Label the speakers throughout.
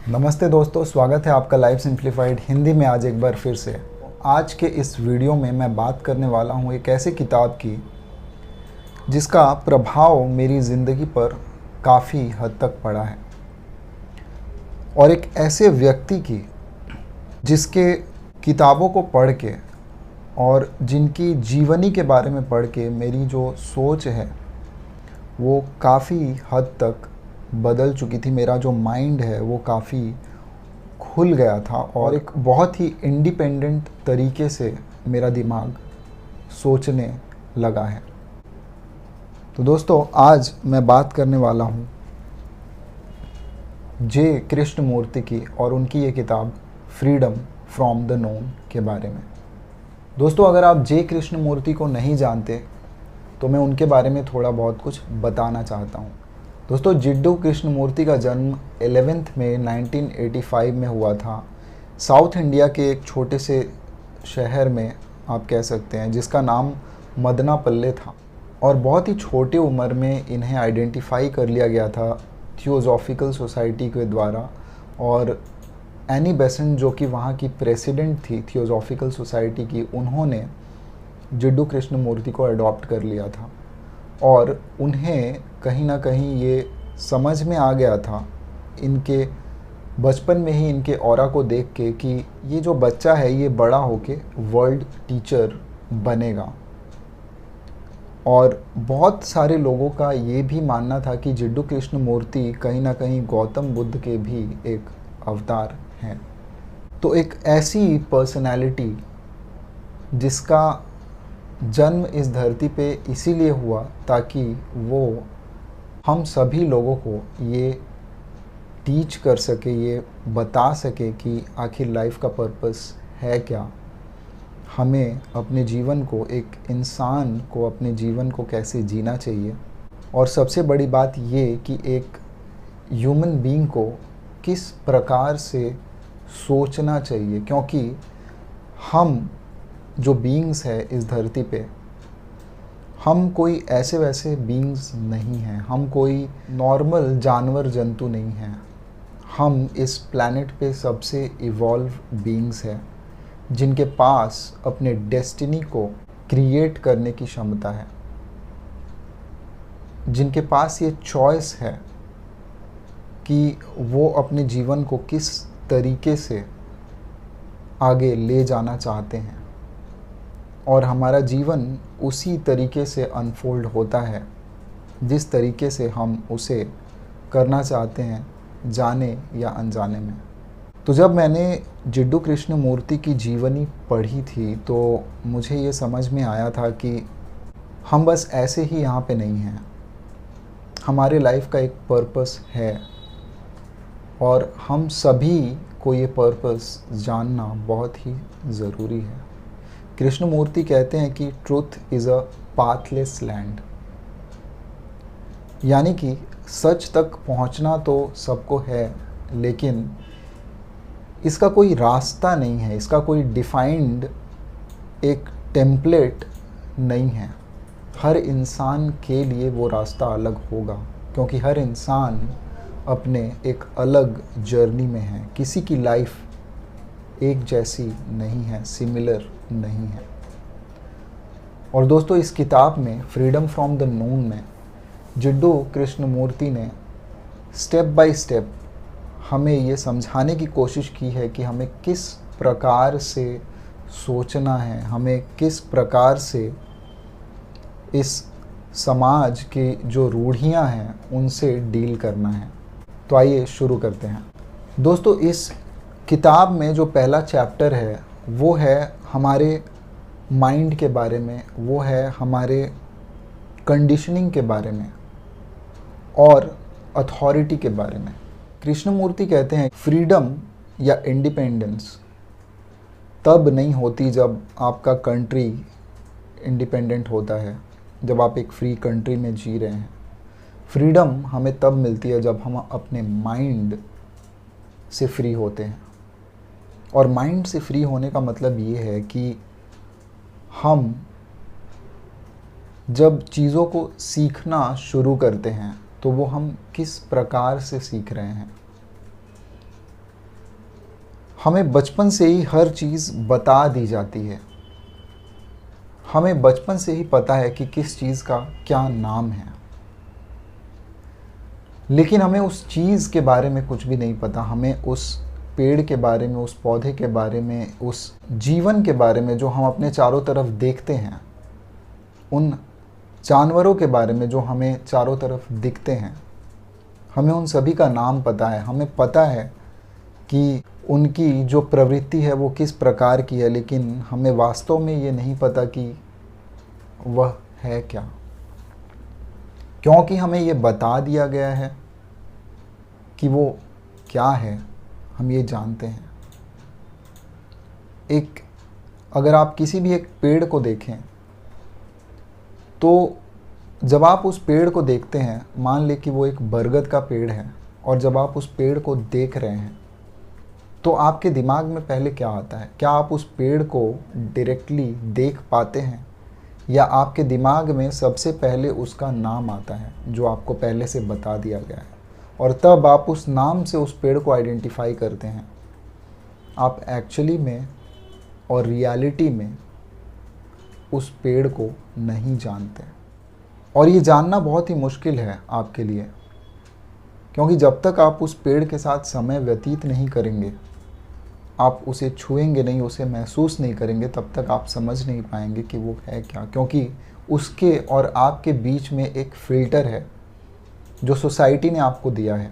Speaker 1: नमस्ते दोस्तों, स्वागत है आपका लाइफ सिंप्लीफाइड हिंदी में आज एक बार फिर से। आज के इस वीडियो में मैं बात करने वाला हूँ एक ऐसी किताब की जिसका प्रभाव मेरी ज़िंदगी पर काफ़ी हद तक पड़ा है, और एक ऐसे व्यक्ति की जिसके किताबों को पढ़ के और जिनकी जीवनी के बारे में पढ़ के मेरी जो सोच है वो काफ़ी हद तक बदल चुकी थी। मेरा जो माइंड है वो काफ़ी खुल गया था और एक बहुत ही इंडिपेंडेंट तरीके से मेरा दिमाग सोचने लगा है। तो दोस्तों, आज मैं बात करने वाला हूँ जे कृष्णमूर्ति की और उनकी ये किताब फ्रीडम फ्रॉम द नोन के बारे में। दोस्तों, अगर आप जे कृष्णमूर्ति को नहीं जानते तो मैं उनके बारे में थोड़ा बहुत कुछ बताना चाहता हूँ। दोस्तों, जिड्डू कृष्णमूर्ति का जन्म 11 मई 1985 में हुआ था, साउथ इंडिया के एक छोटे से शहर में आप कह सकते हैं, जिसका नाम मदनापल्ले था। और बहुत ही छोटी उम्र में इन्हें आइडेंटिफाई कर लिया गया था थियोसॉफिकल सोसाइटी के द्वारा, और एनी बेसेंट जो कि वहाँ की प्रेसिडेंट थी थियोसॉफिकल सोसाइटी की, उन्होंने जिड्डू कृष्णमूर्ति को अडॉप्ट कर लिया था। और उन्हें कहीं ना कहीं ये समझ में आ गया था इनके बचपन में ही, इनके ऑरा को देख के, कि ये जो बच्चा है ये बड़ा होके वर्ल्ड टीचर बनेगा। और बहुत सारे लोगों का ये भी मानना था कि जिड्डू कृष्णमूर्ति कहीं ना कहीं गौतम बुद्ध के भी एक अवतार हैं। तो एक ऐसी पर्सनैलिटी जिसका जन्म इस धरती पे इसीलिए हुआ ताकि वो हम सभी लोगों को ये टीच कर सके, ये बता सके कि आखिर लाइफ का पर्पस है क्या, हमें अपने जीवन को, एक इंसान को अपने जीवन को कैसे जीना चाहिए, और सबसे बड़ी बात ये कि एक ह्यूमन बीइंग को किस प्रकार से सोचना चाहिए। क्योंकि हम जो बीइंग्स है इस धरती पे, हम कोई ऐसे वैसे बीइंग्स नहीं हैं, हम कोई नॉर्मल जानवर जंतु नहीं हैं। हम इस प्लैनेट पे सबसे इवॉल्व बीइंग्स हैं जिनके पास अपने डेस्टिनी को क्रिएट करने की क्षमता है, जिनके पास ये चॉइस है कि वो अपने जीवन को किस तरीके से आगे ले जाना चाहते हैं, और हमारा जीवन उसी तरीके से अनफोल्ड होता है जिस तरीके से हम उसे करना चाहते हैं, जाने या अनजाने में। तो जब मैंने जिड्डू कृष्णमूर्ति की जीवनी पढ़ी थी तो मुझे ये समझ में आया था कि हम बस ऐसे ही यहाँ पे नहीं हैं, हमारे लाइफ का एक पर्पस है, और हम सभी को ये पर्पस जानना बहुत ही ज़रूरी है। कृष्णमूर्ति कहते हैं कि truth is a pathless land, यानी कि सच तक पहुंचना तो सबको है, लेकिन इसका कोई रास्ता नहीं है, इसका कोई डिफाइंड एक टेम्पलेट नहीं है। हर इंसान के लिए वो रास्ता अलग होगा, क्योंकि हर इंसान अपने एक अलग जर्नी में है। किसी की लाइफ एक जैसी नहीं है, सिमिलर नहीं है। और दोस्तों, इस किताब में फ्रीडम फ्रॉम द नोन में जिड्डू कृष्णमूर्ति ने स्टेप बाय स्टेप हमें ये समझाने की कोशिश की है कि हमें किस प्रकार से सोचना है, हमें किस प्रकार से इस समाज के जो रूढ़ियाँ हैं उनसे डील करना है। तो आइए शुरू करते हैं। दोस्तों, इस किताब में जो पहला चैप्टर है वो है हमारे माइंड के बारे में, वो है हमारे कंडीशनिंग के बारे में और अथॉरिटी के बारे में। कृष्णमूर्ति कहते हैं फ्रीडम या इंडिपेंडेंस तब नहीं होती जब आपका कंट्री इंडिपेंडेंट होता है, जब आप एक फ्री कंट्री में जी रहे हैं। फ्रीडम हमें तब मिलती है जब हम अपने माइंड से फ्री होते हैं। और माइंड से फ्री होने का मतलब ये है कि हम जब चीज़ों को सीखना शुरू करते हैं तो वो हम किस प्रकार से सीख रहे हैं। हमें बचपन से ही हर चीज़ बता दी जाती है। हमें बचपन से ही पता है कि किस चीज़ का क्या नाम है, लेकिन हमें उस चीज़ के बारे में कुछ भी नहीं पता। हमें उस पेड़ के बारे में, उस पौधे के बारे में, उस जीवन के बारे में जो हम अपने चारों तरफ देखते हैं, उन जानवरों के बारे में जो हमें चारों तरफ दिखते हैं, हमें उन सभी का नाम पता है। हमें पता है कि उनकी जो प्रवृत्ति है वो किस प्रकार की है, लेकिन हमें वास्तव में ये नहीं पता कि वह है क्या, क्योंकि हमें ये बता दिया गया है कि वो क्या है, हम ये जानते हैं। अगर आप किसी भी एक पेड़ को देखें, तो जब आप उस पेड़ को देखते हैं, मान लें कि वो एक बरगद का पेड़ है, और जब आप उस पेड़ को देख रहे हैं तो आपके दिमाग में पहले क्या आता है? क्या आप उस पेड़ को डायरेक्टली देख पाते हैं, या आपके दिमाग में सबसे पहले उसका नाम आता है जो आपको पहले से बता दिया गया है, और तब आप उस नाम से उस पेड़ को आइडेंटिफाई करते हैं? आप एक्चुअली में और रियलिटी में उस पेड़ को नहीं जानते, और ये जानना बहुत ही मुश्किल है आपके लिए, क्योंकि जब तक आप उस पेड़ के साथ समय व्यतीत नहीं करेंगे, आप उसे छुएंगे नहीं, उसे महसूस नहीं करेंगे, तब तक आप समझ नहीं पाएंगे कि वो है क्या। क्योंकि उसके और आपके बीच में एक फ़िल्टर है जो सोसाइटी ने आपको दिया है,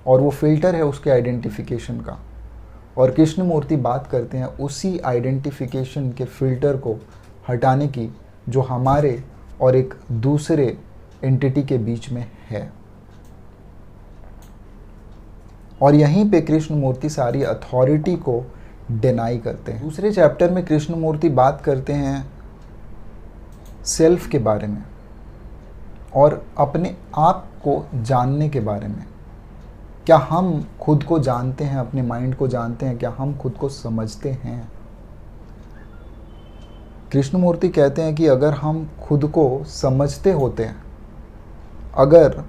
Speaker 1: और वो फ़िल्टर है उसके आइडेंटिफिकेशन का। और कृष्णमूर्ति बात करते हैं उसी आइडेंटिफिकेशन के फ़िल्टर को हटाने की, जो हमारे और एक दूसरे एंटिटी के बीच में है। और यहीं पे कृष्णमूर्ति सारी अथॉरिटी को डिनाई करते हैं। दूसरे चैप्टर में कृष्णमूर्ति बात करते हैं सेल्फ के बारे में और अपने आप को जानने के बारे में। क्या हम खुद को जानते हैं, अपने माइंड को जानते हैं? क्या हम खुद को समझते हैं? कृष्णमूर्ति कहते हैं कि अगर हम खुद को समझते होते हैं, अगर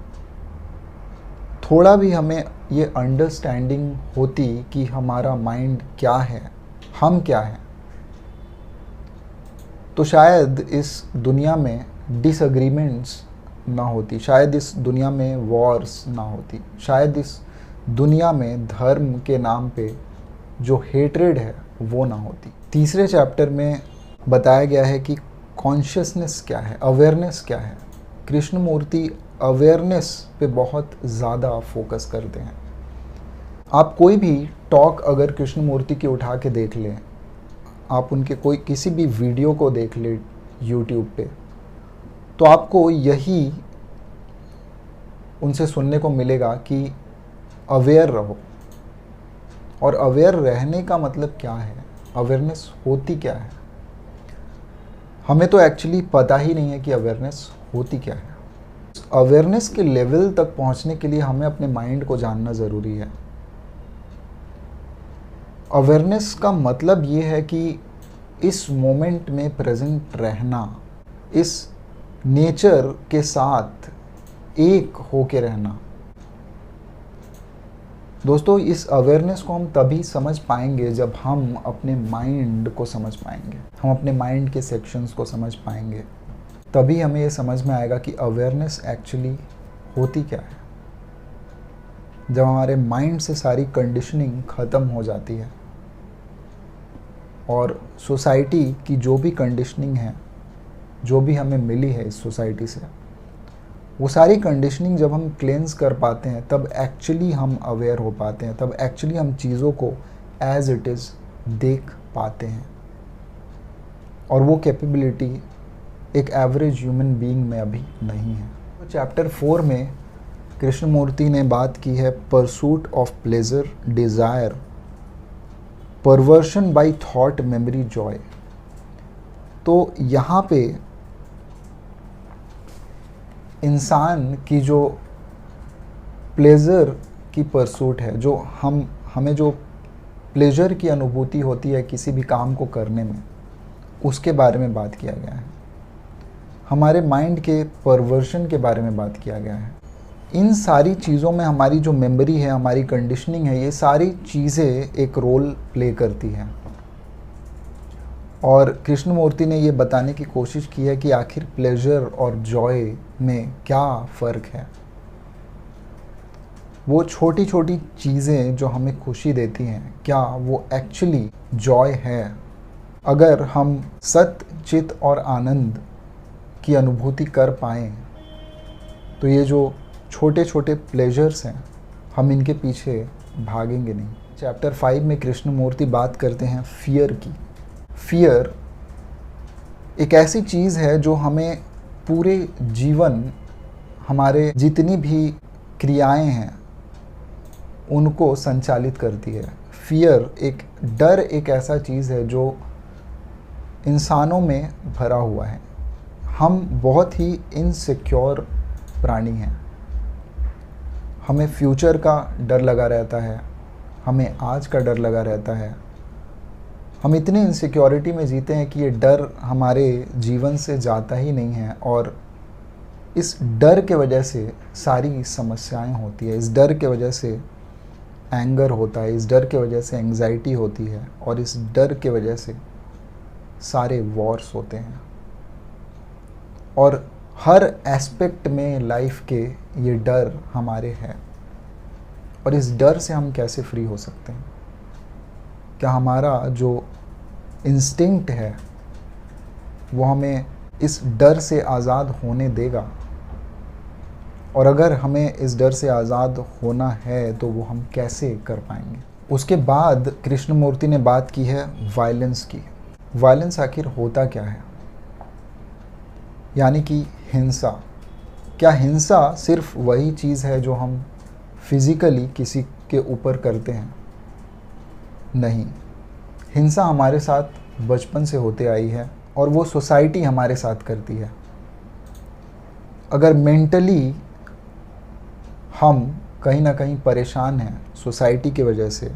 Speaker 1: थोड़ा भी हमें ये अंडरस्टैंडिंग होती कि हमारा माइंड क्या है, हम क्या हैं, तो शायद इस दुनिया में डिसएग्रीमेंट्स ना होती, शायद इस दुनिया में वॉर्स ना होती, शायद इस दुनिया में धर्म के नाम पे जो हेट्रेड है वो ना होती। तीसरे चैप्टर में बताया गया है कि कॉन्शियसनेस क्या है, अवेयरनेस क्या है। कृष्णमूर्ति अवेयरनेस पे बहुत ज़्यादा फोकस करते हैं। आप कोई भी टॉक अगर कृष्णमूर्ति की उठा के देख लें, आप उनके कोई किसी भी वीडियो को देख लें यूट्यूब पे, तो आपको यही उनसे सुनने को मिलेगा कि अवेयर रहो। और अवेयर रहने का मतलब क्या है, अवेयरनेस होती क्या है? हमें तो एक्चुअली पता ही नहीं है कि अवेयरनेस होती क्या है। अवेयरनेस के लेवल तक पहुंचने के लिए हमें अपने माइंड को जानना ज़रूरी है। अवेयरनेस का मतलब ये है कि इस मोमेंट में प्रेजेंट रहना, इस नेचर के साथ एक होके रहना। दोस्तों, इस अवेयरनेस को हम तभी समझ पाएंगे जब हम अपने माइंड को समझ पाएंगे, हम अपने माइंड के सेक्शंस को समझ पाएंगे। तभी हमें ये समझ में आएगा कि अवेयरनेस एक्चुअली होती क्या है। जब हमारे माइंड से सारी कंडीशनिंग ख़त्म हो जाती है और सोसाइटी की जो भी कंडीशनिंग है, जो भी हमें मिली है इस सोसाइटी से, वो सारी कंडीशनिंग जब हम क्लेंस कर पाते हैं, तब एक्चुअली हम अवेयर हो पाते हैं, तब एक्चुअली हम चीज़ों को एज इट इज़ देख पाते हैं। और वो कैपेबिलिटी एक एवरेज ह्यूमन बीइंग में अभी नहीं है। तो चैप्टर 4 में कृष्णमूर्ति ने बात की है pursuit of pleasure, desire, perversion by thought, memory, joy. तो यहाँ पे इंसान की जो प्लेज़र की परसूट है, जो हमें जो प्लेजर की अनुभूति होती है किसी भी काम को करने में, उसके बारे में बात किया गया है। हमारे माइंड के परवर्शन के बारे में बात किया गया है। इन सारी चीज़ों में हमारी जो मेमोरी है, हमारी कंडीशनिंग है, ये सारी चीज़ें एक रोल प्ले करती हैं। और कृष्णमूर्ति ने ये बताने की कोशिश की है कि आखिर प्लेजर और जॉय में क्या फ़र्क है। वो छोटी छोटी चीज़ें जो हमें खुशी देती हैं, क्या वो एक्चुअली जॉय है? अगर हम सत्य, चित और आनंद की अनुभूति कर पाएँ तो ये जो छोटे छोटे प्लेजर्स हैं, हम इनके पीछे भागेंगे नहीं। चैप्टर 5 में कृष्णमूर्ति बात करते हैं फियर की। फियर एक ऐसी चीज़ है जो हमें पूरे जीवन, हमारे जितनी भी क्रियाएं हैं उनको संचालित करती है। फियर एक डर, एक ऐसा चीज़ है जो इंसानों में भरा हुआ है। हम बहुत ही इनसिक्योर प्राणी हैं। हमें फ्यूचर का डर लगा रहता है, हमें आज का डर लगा रहता है। हम इतनी इनसिक्योरिटी में जीते हैं कि ये डर हमारे जीवन से जाता ही नहीं है, और इस डर के वजह से सारी समस्याएं होती है। इस डर के वजह से एंगर होता है, इस डर के वजह से एंग्जाइटी होती है, और इस डर के वजह से सारे वॉर्स होते हैं। और हर एस्पेक्ट में लाइफ के ये डर हमारे हैं। और इस डर से हम कैसे फ्री हो सकते हैं? क्या हमारा जो इंस्टिंक्ट है वो हमें इस डर से आज़ाद होने देगा? और अगर हमें इस डर से आज़ाद होना है तो वो हम कैसे कर पाएंगे? उसके बाद कृष्णमूर्ति ने बात की है वायलेंस की। वायलेंस आखिर होता क्या है? यानी कि हिंसा। क्या हिंसा सिर्फ वही चीज़ है जो हम फिज़िकली किसी के ऊपर करते हैं? नहीं, हिंसा हमारे साथ बचपन से होते आई है और वो सोसाइटी हमारे साथ करती है। अगर मेंटली हम कहीं ना कहीं परेशान हैं सोसाइटी की वजह से,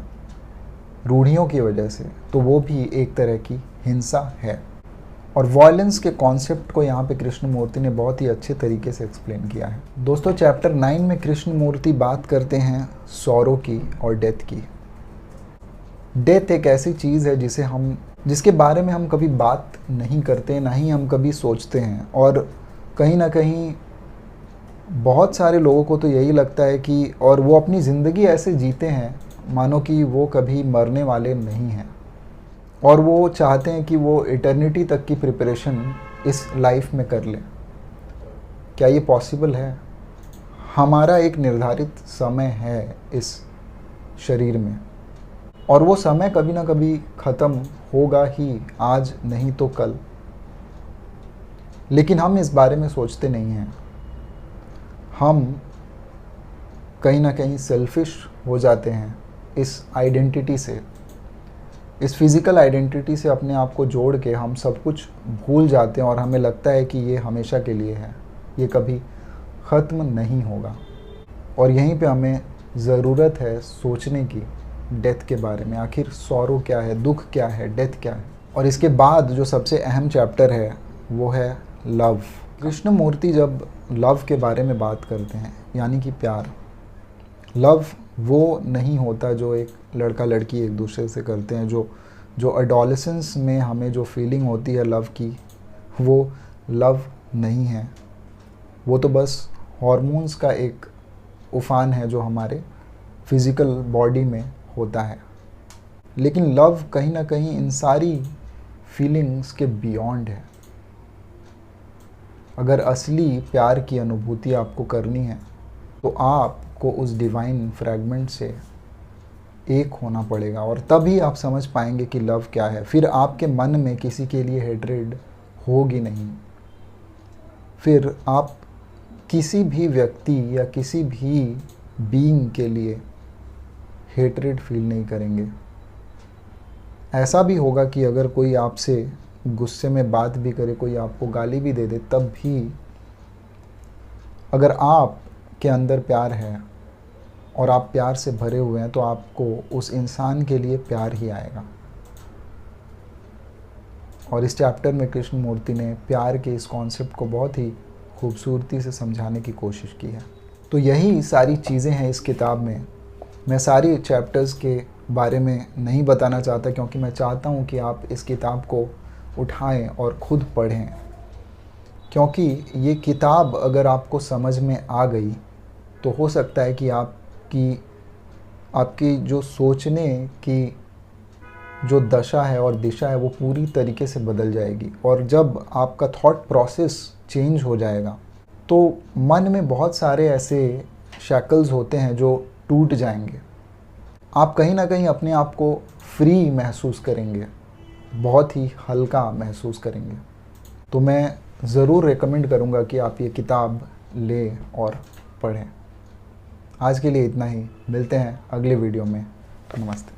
Speaker 1: रूढ़ियों की वजह से, तो वो भी एक तरह की हिंसा है। और वॉयलेंस के कॉन्सेप्ट को यहाँ पे कृष्णमूर्ति ने बहुत ही अच्छे तरीके से एक्सप्लेन किया है। दोस्तों, चैप्टर 9 में कृष्णमूर्ति बात करते हैं सॉरो की और डेथ की। डेथ एक ऐसी चीज़ है जिसके बारे में हम कभी बात नहीं करते, ना ही हम कभी सोचते हैं। और कहीं ना कहीं बहुत सारे लोगों को तो यही लगता है कि, और वो अपनी ज़िंदगी ऐसे जीते हैं मानो कि वो कभी मरने वाले नहीं हैं, और वो चाहते हैं कि वो इटर्निटी तक की प्रिपरेशन इस लाइफ में कर लें। क्या ये पॉसिबल है? हमारा एक निर्धारित समय है इस शरीर में, और वो समय कभी ना कभी ख़त्म होगा ही, आज नहीं तो कल। लेकिन हम इस बारे में सोचते नहीं हैं। हम कहीं ना कहीं सेल्फिश हो जाते हैं इस आइडेंटिटी से, इस फिज़िकल आइडेंटिटी से अपने आप को जोड़ के हम सब कुछ भूल जाते हैं, और हमें लगता है कि ये हमेशा के लिए है, ये कभी ख़त्म नहीं होगा। और यहीं पे हमें ज़रूरत है सोचने की डेथ के बारे में। आखिर सॉरो क्या है, दुख क्या है, डेथ क्या है? और इसके बाद जो सबसे अहम चैप्टर है वो है लव। कृष्णमूर्ति जब लव के बारे में बात करते हैं, यानी कि प्यार, लव वो नहीं होता जो एक लड़का लड़की एक दूसरे से करते हैं। जो एडोलेसेंस में हमें जो फीलिंग होती है लव की, वो लव नहीं है। वो तो बस हॉर्मोन्स का एक उफान है जो हमारे फिज़िकल बॉडी में होता है। लेकिन लव कहीं ना कहीं इन सारी फीलिंग्स के बियॉन्ड है। अगर असली प्यार की अनुभूति आपको करनी है तो आपको उस डिवाइन फ्रैगमेंट से एक होना पड़ेगा, और तभी आप समझ पाएंगे कि लव क्या है। फिर आपके मन में किसी के लिए हेट्रेड होगी नहीं। फिर आप किसी भी व्यक्ति या किसी भी बीइंग के लिए हेट्रेड फील नहीं करेंगे। ऐसा भी होगा कि अगर कोई आपसे गुस्से में बात भी करे, कोई आपको गाली भी दे दे, तब भी अगर आप के अंदर प्यार है और आप प्यार से भरे हुए हैं तो आपको उस इंसान के लिए प्यार ही आएगा। और इस चैप्टर में कृष्णमूर्ति ने प्यार के इस कॉन्सेप्ट को बहुत ही खूबसूरती से समझाने की कोशिश की है। तो यही सारी चीज़ें हैं इस किताब में। मैं सारी चैप्टर्स के बारे में नहीं बताना चाहता, क्योंकि मैं चाहता हूँ कि आप इस किताब को उठाएं और ख़ुद पढ़ें, क्योंकि ये किताब अगर आपको समझ में आ गई तो हो सकता है कि आपकी जो सोचने की जो दशा है और दिशा है वो पूरी तरीके से बदल जाएगी। और जब आपका थॉट प्रोसेस चेंज हो जाएगा तो मन में बहुत सारे ऐसे शैकल्स होते हैं जो टूट जाएंगे। आप कहीं ना कहीं अपने आप को फ्री महसूस करेंगे, बहुत ही हल्का महसूस करेंगे। तो मैं ज़रूर रेकमेंड करूँगा कि आप ये किताब लें और पढ़ें। आज के लिए इतना ही, मिलते हैं अगले वीडियो में। नमस्ते।